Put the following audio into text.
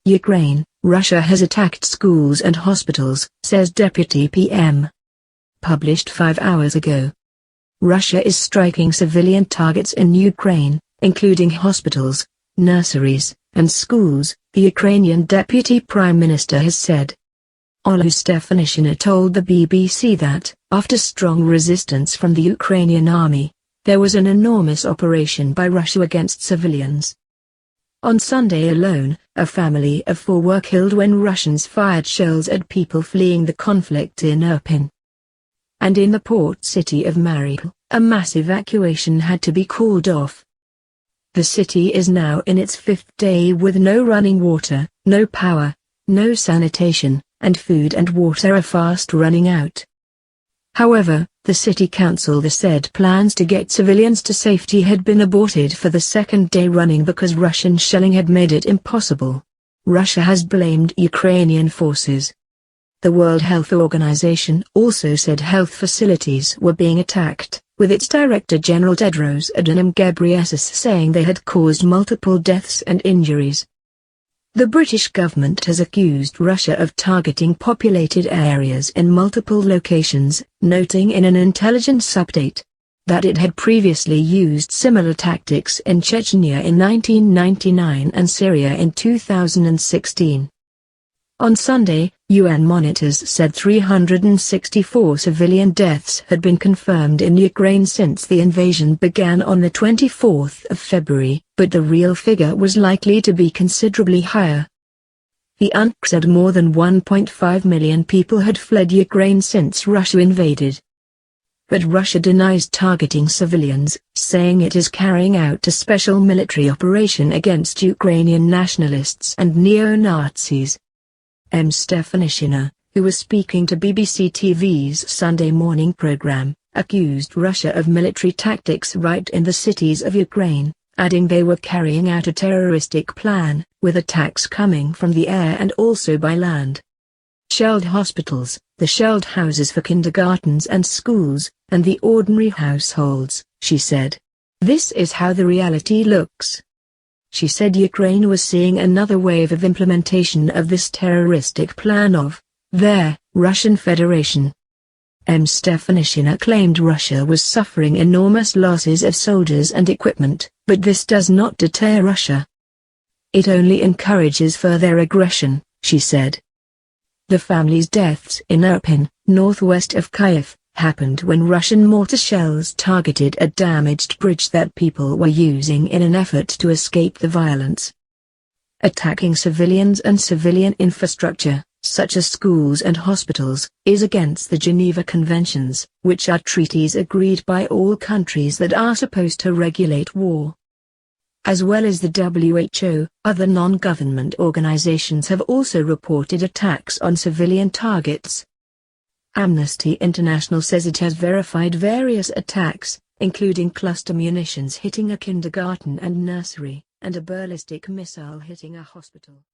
Ukraine, Russia has attacked schools and hospitals, says Deputy PM. Published 5 hours ago. Russia is striking civilian targets in Ukraine, including hospitals, nurseries, and schools, the Ukrainian Deputy Prime Minister has said. Olu Stefanishina told the BBC that, after strong resistance from the Ukrainian army, there was an enormous operation by Russia against civilians. On Sunday alone, a family of 4 were killed when Russians fired shells at people fleeing the conflict in Irpin. And in the port city of Mariupol, a mass evacuation had to be called off. The city is now in its 5th day with no running water, no power, no sanitation, and food and water are fast running out. However, the city council said plans to get civilians to safety had been aborted for the 2nd day running because Russian shelling had made it impossible. Russia has blamed Ukrainian forces. The World Health Organization also said health facilities were being attacked, with its Director General Tedros Adhanom Ghebreyesus saying they had caused multiple deaths and injuries. The British government has accused Russia of targeting populated areas in multiple locations, noting in an intelligence update that it had previously used similar tactics in Chechnya in 1999 and Syria in 2016. On Sunday, UN monitors said 364 civilian deaths had been confirmed in Ukraine since the invasion began on the 24th of February, but the real figure was likely to be considerably higher. The UNC said more than 1.5 million people had fled Ukraine since Russia invaded. But Russia denies targeting civilians, saying it is carrying out a special military operation against Ukrainian nationalists and neo-Nazis. Stefanishina, who was speaking to BBC TV's Sunday morning program, accused Russia of military tactics right in the cities of Ukraine, adding they were carrying out a terroristic plan, with attacks coming from the air and also by land. Shelled hospitals, the shelled houses for kindergartens and schools, and the ordinary households, she said. This is how the reality looks. She said Ukraine was seeing another wave of implementation of this terroristic plan of their Russian Federation. Stefanishina claimed Russia was suffering enormous losses of soldiers and equipment, but this does not deter Russia. It only encourages further aggression, she said. The family's deaths in Irpin, northwest of Kyiv, happened when Russian mortar shells targeted a damaged bridge that people were using in an effort to escape the violence. Attacking civilians and civilian infrastructure, such as schools and hospitals, is against the Geneva Conventions, which are treaties agreed by all countries that are supposed to regulate war. As well as the WHO, other non-government organizations have also reported attacks on civilian targets. Amnesty International says it has verified various attacks, including cluster munitions hitting a kindergarten and nursery, and a ballistic missile hitting a hospital.